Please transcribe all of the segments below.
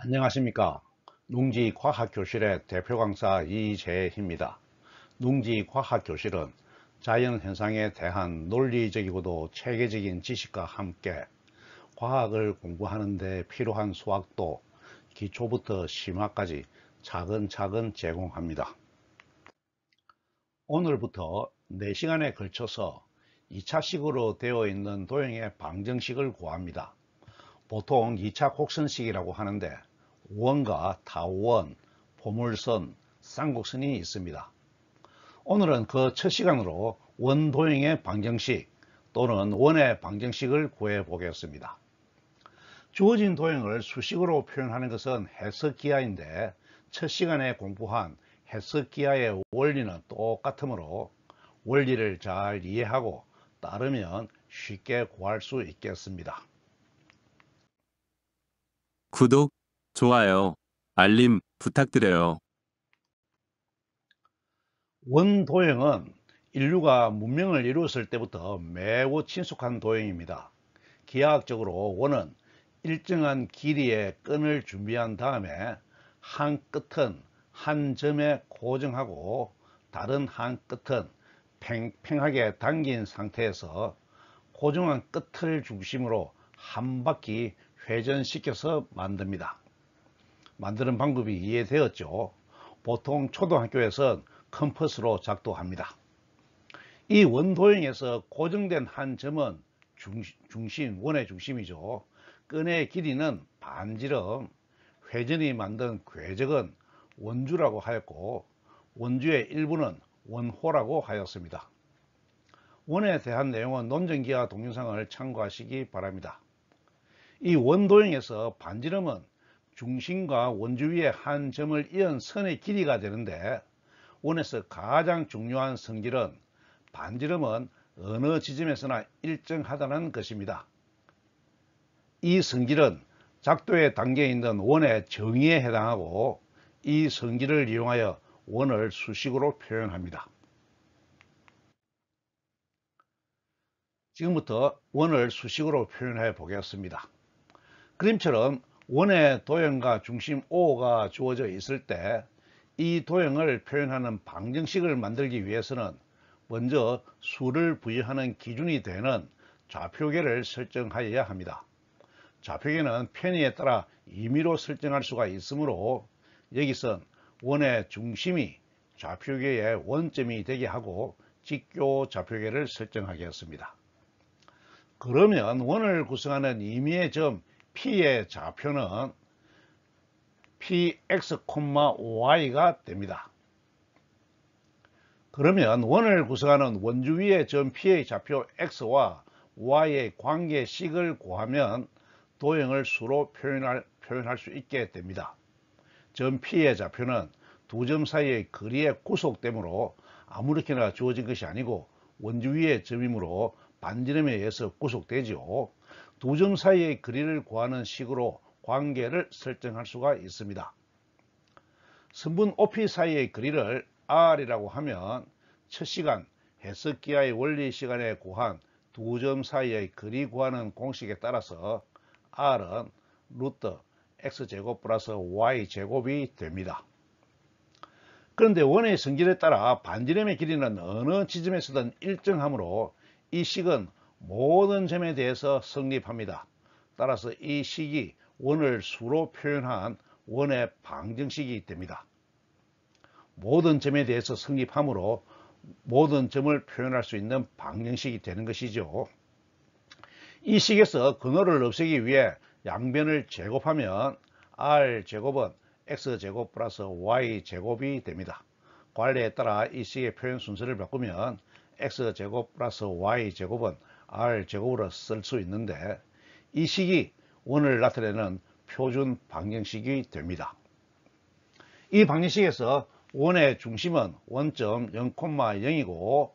안녕하십니까. 농지과학교실의 대표 강사 이재희입니다. 농지과학교실은 자연현상에 대한 논리적이고도 체계적인 지식과 함께 과학을 공부하는 데 필요한 수학도 기초부터 심화까지 차근차근 제공합니다. 오늘부터 4시간에 걸쳐서 2차식으로 되어 있는 도형의 방정식을 구합니다. 보통 2차 곡선식이라고 하는데 원과 타원, 포물선, 쌍곡선이 있습니다. 오늘은 그 첫 시간으로 원도형의 방정식 또는 원의 방정식을 구해 보겠습니다. 주어진 도형을 수식으로 표현하는 것은 해석기하인데 첫 시간에 공부한 해석기하의 원리는 똑같으므로 원리를 잘 이해하고 따르면 쉽게 구할 수 있겠습니다. 구독, 좋아요, 알림 부탁드려요. 원도형은 인류가 문명을 이루었을 때부터 매우 친숙한 도형입니다. 기하학적으로 원은 일정한 길이의 끈을 준비한 다음에 한 끝은 한 점에 고정하고 다른 한 끝은 팽팽하게 당긴 상태에서 고정한 끝을 중심으로 한 바퀴 회전시켜서 만듭니다. 만드는 방법이 이해되었죠? 보통 초등학교에선 컴퍼스로 작동합니다. 이 원도형에서 고정된 한 점은 원의 중심이죠. 끈의 길이는 반지름, 회전이 만든 궤적은 원주라고 하였고 원주의 일부는 원호라고 하였습니다. 원에 대한 내용은 논전기하 동영상을 참고하시기 바랍니다. 이 원도형에서 반지름은 중심과 원주 위에 한 점을 이은 선의 길이가 되는데 원에서 가장 중요한 성질은 반지름은 어느 지점에서나 일정하다는 것입니다. 이 성질은 작도에 담겨 있는 원의 정의에 해당하고 이 성질을 이용하여 원을 수식으로 표현합니다. 지금부터 원을 수식으로 표현해 보겠습니다. 그림처럼 원의 도형과 중심 O가 주어져 있을 때 이 도형을 표현하는 방정식을 만들기 위해서는 먼저 수를 부여하는 기준이 되는 좌표계를 설정하여야 합니다. 좌표계는 편의에 따라 임의로 설정할 수가 있으므로 여기선 원의 중심이 좌표계의 원점이 되게 하고 직교 좌표계를 설정하겠습니다. 그러면 원을 구성하는 임의의 점 P의 좌표는 Px, Y가 됩니다. 그러면 원을 구성하는 원주 위의 점 P의 좌표 X와 Y의 관계식을 구하면 도형을 수로 표현할 수 있게 됩니다. 점 P의 좌표는 두 점 사이의 거리의 구속되므로 아무렇게나 주어진 것이 아니고 원주 위의 점이므로 반지름에 의해서 구속되죠. 두 점 사이의 거리를 구하는 식으로 관계를 설정할 수가 있습니다. 선분 OP 사이의 거리를 R이라고 하면 첫 시간 해석기하의 원리 시간에 구한 두 점 사이의 거리 구하는 공식에 따라서 R은 루트 X제곱 플러스 Y제곱이 됩니다. 그런데 원의 성질에 따라 반지름의 길이는 어느 지점에서든 일정하므로 이 식은 모든 점에 대해서 성립합니다. 따라서 이 식이 원을 수로 표현한 원의 방정식이 됩니다. 모든 점에 대해서 성립하므로 모든 점을 표현할 수 있는 방정식이 되는 것이죠. 이 식에서 근호를 없애기 위해 양변을 제곱하면 R제곱은 X제곱 플러스 Y제곱이 됩니다. 관례에 따라 이 식의 표현 순서를 바꾸면 X제곱 플러스 Y제곱은 R제곱으로 쓸 수 있는데 이 식이 원을 나타내는 표준 방정식이 됩니다. 이 방정식에서 원의 중심은 원점 0,0이고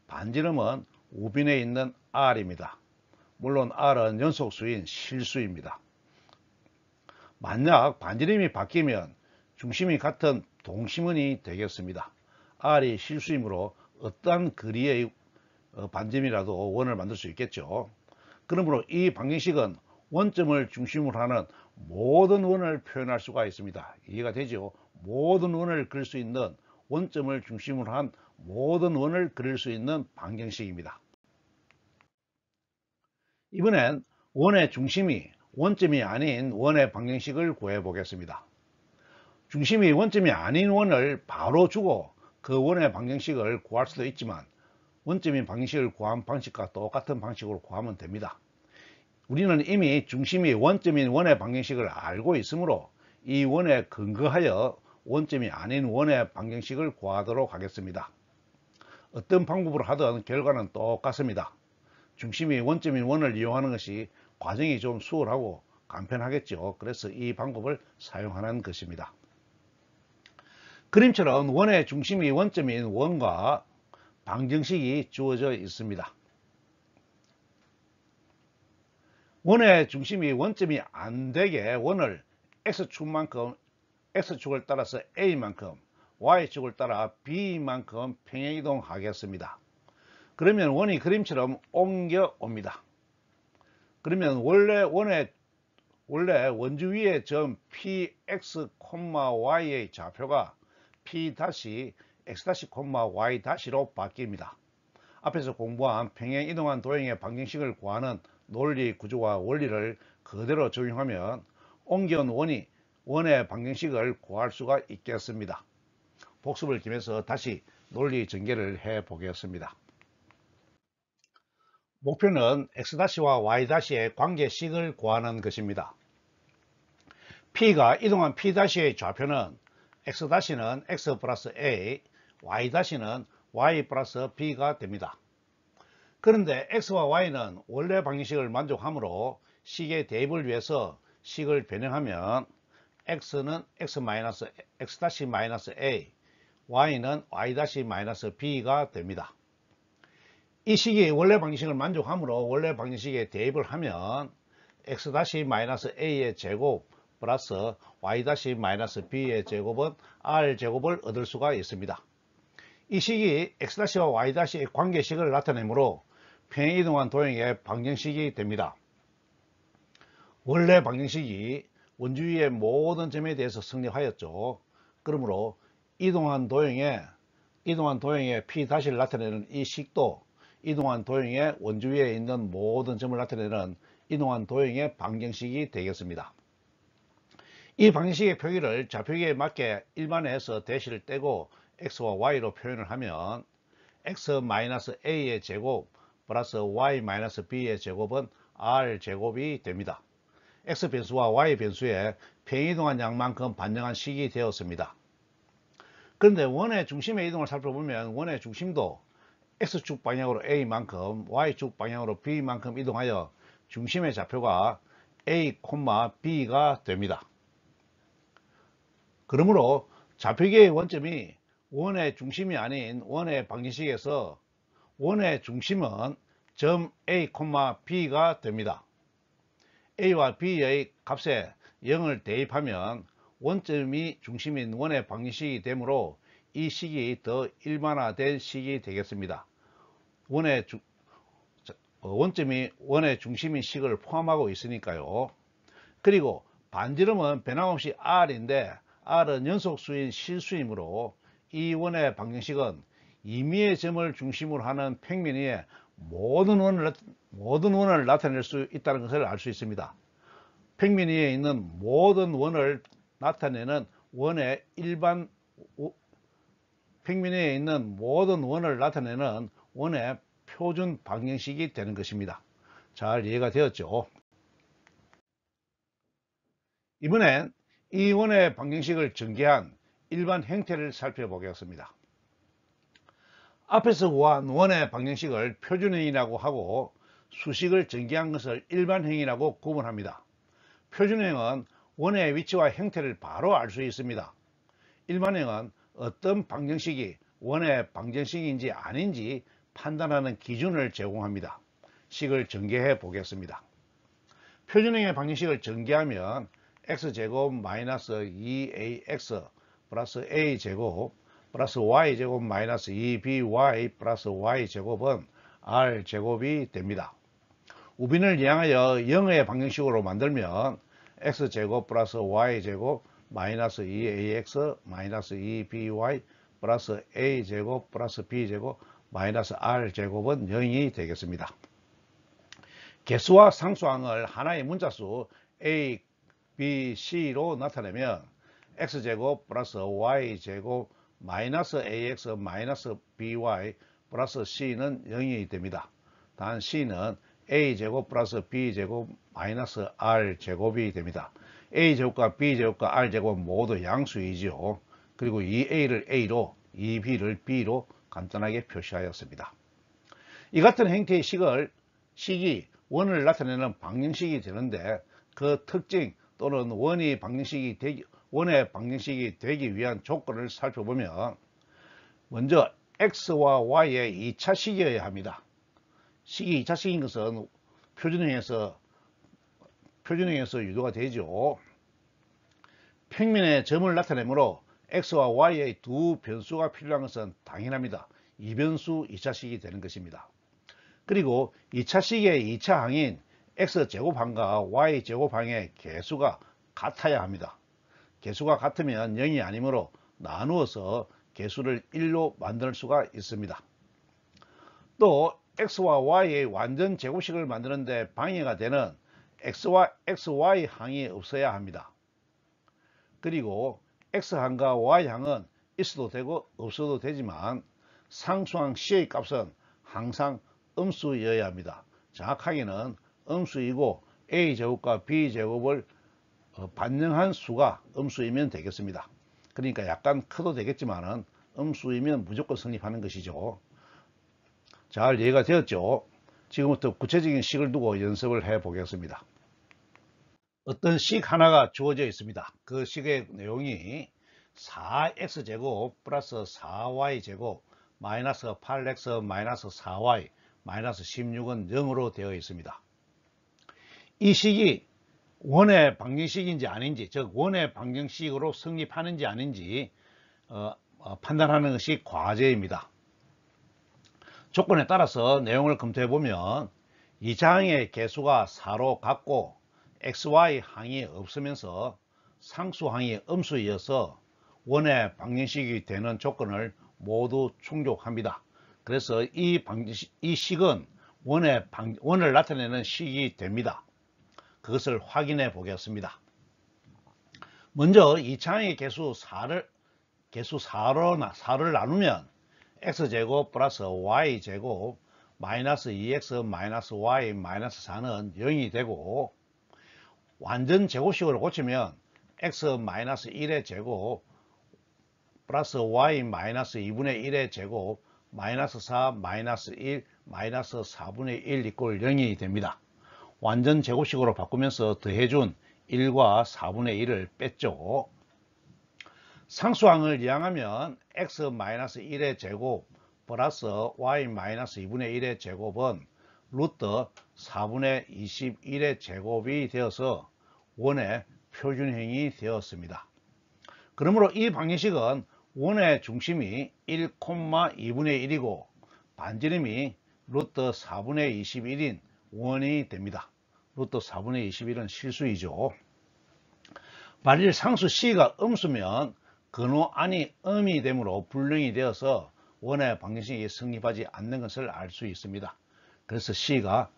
반지름은 우변에 있는 R입니다. 물론 R은 연속수인 실수입니다. 만약 반지름이 바뀌면 중심이 같은 동심원이 되겠습니다. R이 실수이므로 어떠한 거리의 반점이라도 원을 만들 수 있겠죠. 그러므로 이 방정식은 원점을 중심으로 하는 모든 원을 표현할 수가 있습니다. 이해가 되죠? 모든 원을 그릴 수 있는, 원점을 중심으로 한 모든 원을 그릴 수 있는 방정식입니다. 이번엔 원의 중심이 원점이 아닌 원의 방정식을 구해 보겠습니다. 중심이 원점이 아닌 원을 바로 주고 그 원의 방정식을 구할 수도 있지만 원점인 방정식을 구한 방식과 똑같은 방식으로 구하면 됩니다. 우리는 이미 중심이 원점인 원의 방정식을 알고 있으므로 이 원에 근거하여 원점이 아닌 원의 방정식을 구하도록 하겠습니다. 어떤 방법으로 하든 결과는 똑같습니다. 중심이 원점인 원을 이용하는 것이 과정이 좀 수월하고 간편하겠죠. 그래서 이 방법을 사용하는 것입니다. 그림처럼 원의 중심이 원점인 원과 방정식이 주어져 있습니다. 원의 중심이 원점이 안 되게 원을 X축을 따라서 A만큼, Y축을 따라 B만큼 평행이동하겠습니다. 그러면 원이 그림처럼 옮겨옵니다. 그러면 원래 원주 위의 점 Px, Y의 좌표가 P-X-Y-로 바뀝니다. 앞에서 공부한 평행이동한 도형의 방정식을 구하는 논리, 구조와 원리를 그대로 적용하면 옮겨온 원의 방정식을 구할 수가 있겠습니다. 복습을 겸해서 다시 논리 전개를 해 보겠습니다. 목표는 X'와 Y'의 관계식을 구하는 것입니다. P가 이동한 P'의 좌표는 X'는 X 플러스 A, Y'는 Y 플러스 B가 됩니다. 그런데 X와 Y는 원래 방정식을 만족하므로 식의 대입을 위해서 식을 변형하면 X는 X-A, Y는 Y-B가 됩니다. 이 식이 원래 방정식을 만족하므로 원래 방정식에 대입을 하면 X-A의 제곱 플러스 Y-B의 제곱은 R제곱을 얻을 수가 있습니다. 이 식이 X'와 Y-의 관계식을 나타내므로 평행이동한 도형의 방정식이 됩니다. 원래 방정식이 원주 위의 모든 점에 대해서 성립하였죠. 그러므로 이동한 도형의 P'를 나타내는 이 식도 이동한 도형의 원주 위에 있는 모든 점을 나타내는 이동한 도형의 방정식이 되겠습니다. 이 방정식의 표기를 좌표기에 맞게 일반에서 대시를 떼고 X와 Y로 표현을 하면 X-A의 제곱 플러스 Y-B의 제곱은 R제곱이 됩니다. X변수와 Y변수의 평행이동한 양만큼 반영한 식이 되었습니다. 그런데 원의 중심의 이동을 살펴보면 원의 중심도 X축 방향으로 A만큼 Y축 방향으로 B만큼 이동하여 중심의 좌표가 A, B가 됩니다. 그러므로 좌표기의 원점이 원의 중심이 아닌 원의 방정식에서 원의 중심은 점 A, B가 됩니다. A와 B의 값에 0을 대입하면 원점이 중심인 원의 방정식이 되므로 이 식이 더 일반화된 식이 되겠습니다. 원점이 원의 중심인 식을 포함하고 있으니까요. 그리고 반지름은 변함없이 R인데 R은 연속수인 실수이므로 이 원의 방정식은 임의의 점을 중심으로 하는 평면 위에 모든 원을 나타낼 수 있다는 것을 알 수 있습니다. 평면 위에 있는 모든 원을 나타내는 원의 평면 위에 있는 모든 원을 나타내는 원의 표준 방정식이 되는 것입니다. 잘 이해가 되었죠? 이번엔 이 원의 방정식을 전개한 일반 형태를 살펴보겠습니다. 앞에서 구한 원의 방정식을 표준형이라고 하고 수식을 전개한 것을 일반형이라고 구분합니다. 표준형은 원의 위치와 형태를 바로 알 수 있습니다. 일반형은 어떤 방정식이 원의 방정식인지 아닌지 판단하는 기준을 제공합니다. 식을 전개해 보겠습니다. 표준형의 방정식을 전개하면 x제곱 마이너스 2ax 플러스 a제곱 플러스 y제곱 마이너스 2by 플러스 y제곱은 r제곱이 됩니다. 우빈을 이항하여 0의 방정식으로 만들면 x제곱 플러스 y제곱 마이너스 2ax 마이너스 2by 플러스 a제곱 플러스 b제곱 마이너스 r제곱은 0이 되겠습니다. 개수와 상수항을 하나의 문자수 a, b, c로 나타내면 x제곱 플러스 y제곱 마이너스 ax 마이너스 by 플러스 c는 0이 됩니다. 단 c는 a제곱 플러스 b제곱 마이너스 r제곱이 됩니다. a제곱과 b제곱과 r제곱은 모두 양수이지요. 그리고 이 a를 a로, 이 b를 b로 간단하게 표시하였습니다. 이 같은 형태의 식이 원을 나타내는 방정식이 되는데 그 특징 또는 원의 방정식이 되기 위한 조건을 살펴보면 먼저 x와 y의 2차식이어야 합니다. 식이 2차식인 것은 표준형에서 유도가 되죠. 평면의 점을 나타내므로 x와 y의 두 변수가 필요한 것은 당연합니다. 이변수 2차식이 되는 것입니다. 그리고 2차식의 2차항인 x제곱항과 y제곱항의 개수가 같아야 합니다. 개수가 같으면 0이 아니므로 나누어서 개수를 1로 만들 수가 있습니다. 또 x와 y의 완전 제곱식을 만드는데 방해가 되는 x와 xy 항이 없어야 합니다. 그리고 x항과 y항은 있어도 되고 없어도 되지만 상수항 c의 값은 항상 음수여야 합니다. 정확하게는 음수이고 a제곱과 b제곱을 반영한 수가 음수이면 되겠습니다. 그러니까 약간 커도 되겠지만은 음수이면 무조건 성립하는 것이죠. 잘 이해가 되었죠? 지금부터 구체적인 식을 두고 연습을 해 보겠습니다. 어떤 식 하나가 주어져 있습니다. 그 식의 내용이 4x제곱 플러스 4y제곱 마이너스 8x 마이너스 4y 마이너스 16은 0으로 되어 있습니다. 이 식이 원의 방정식인지 아닌지, 즉 원의 방정식으로 성립하는지 아닌지 판단하는 것이 과제입니다. 조건에 따라서 내용을 검토해 보면 2차항의 개수가 4로 같고 xy 항이 없으면서 상수항이 음수이어서 원의 방정식이 되는 조건을 모두 충족합니다. 그래서 이 식은 원을 나타내는 식이 됩니다. 그것을 확인해 보겠습니다. 먼저 2차항의 개수 4를 나누면 x제곱 플러스 y제곱 마이너스 2x 마이너스 y 마이너스 4는 0이 되고 완전 제곱식으로 고치면 x 마이너스 1의 제곱 플러스 y 마이너스 2분의 1의 제곱 마이너스 4 마이너스 1 마이너스 4분의 1 이꼴 0이 됩니다. 완전 제곱식으로 바꾸면서 더해준 1과 4분의 1을 뺐죠. 상수항을 이항하면 x 마이너스 1의 제곱 플러스 y 마이너스 2분의 1의 제곱은 루트 4분의 21의 제곱이 되어서 원의 표준형이 되었습니다. 그러므로 이 방정식은 원의 중심이 1,2분의 1이고 반지름이 루트 4분의 21인 원이 됩니다. 루트 4분의 21은 실수이죠. 만일 상수 c가 음수면 근호 안이 음이 되므로 불능이 되어서 원의 방정식이 성립하지 않는 것을 알 수 있습니다. 그래서 c가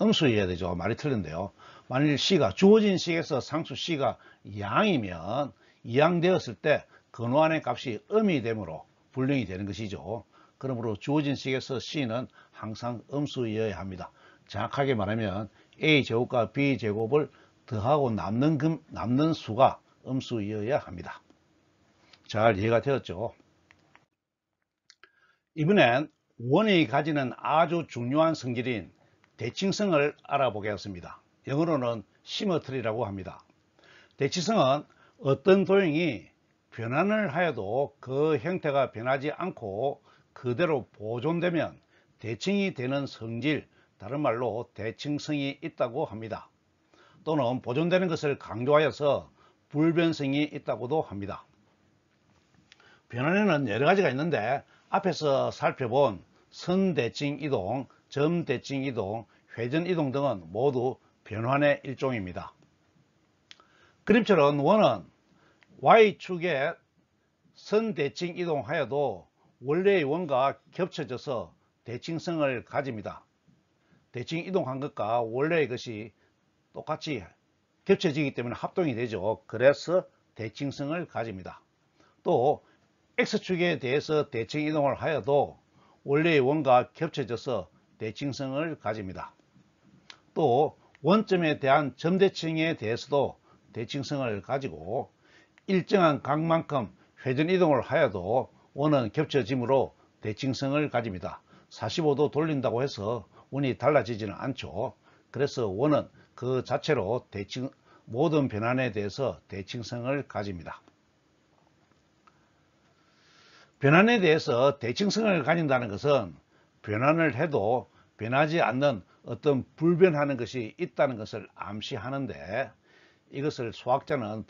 음수여야 되죠. 말이 틀린데요. 만일 c가 주어진 식에서 상수 c가 양이면 이양되었을 때 근호 안의 값이 음이 되므로 불능이 되는 것이죠. 그러므로 주어진 식에서 c는 항상 음수여야 합니다. 정확하게 말하면 a제곱과 b제곱을 더하고 남는 수가 음수여야 합니다. 잘 이해가 되었죠? 이번엔 원이 가지는 아주 중요한 성질인 대칭성을 알아보겠습니다. 영어로는 시머트리라고 합니다. 대칭성은 어떤 도형이 변환을 하여도 그 형태가 변하지 않고 그대로 보존되면 대칭이 되는 성질, 다른 말로 대칭성이 있다고 합니다. 또는 보존되는 것을 강조하여서 불변성이 있다고도 합니다. 변환에는 여러 가지가 있는데 앞에서 살펴본 선대칭 이동, 점대칭 이동, 회전 이동 등은 모두 변환의 일종입니다. 그림처럼 원은 Y축에 선대칭 이동하여도 원래의 원과 겹쳐져서 대칭성을 가집니다. 대칭 이동한 것과 원래의 것이 똑같이 겹쳐지기 때문에 합동이 되죠. 그래서 대칭성을 가집니다. 또 X축에 대해서 대칭 이동을 하여도 원래의 원과 겹쳐져서 대칭성을 가집니다. 또 원점에 대한 점대칭에 대해서도 대칭성을 가지고 일정한 각만큼 회전 이동을 하여도 원은 겹쳐지므로 대칭성을 가집니다. 45도 돌린다고 해서 원이 달라지지는 않죠. 그래서 원은 그 자체로 모든 변환에 대해서 대칭성을 가집니다. 변환에 대해서 대칭성을 가진다는 것은 변환을 해도 변하지 않는 어떤 불변하는 것이 있다는 것을 암시하는데, 이것을 수학자는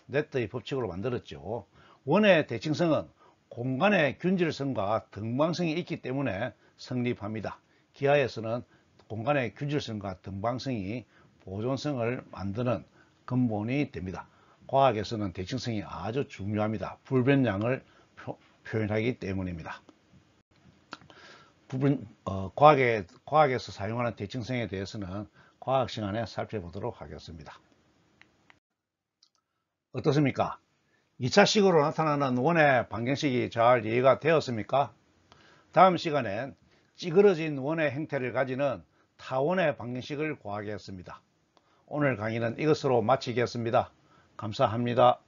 네트의 법칙으로 만들었죠. 원의 대칭성은 공간의 균질성과 등방성이 있기 때문에 성립합니다. 기하에서는 공간의 균질성과 등방성이 보존성을 만드는 근본이 됩니다. 과학에서는 대칭성이 아주 중요합니다. 불변량을 표현하기 때문입니다. 과학에서 사용하는 대칭성에 대해서는 과학 시간에 살펴보도록 하겠습니다. 어떻습니까? 2차식으로 나타나는 원의 방정식이 잘 이해가 되었습니까? 다음 시간엔 찌그러진 원의 형태를 가지는 타원의 방정식을 구하겠습니다. 오늘 강의는 이것으로 마치겠습니다. 감사합니다.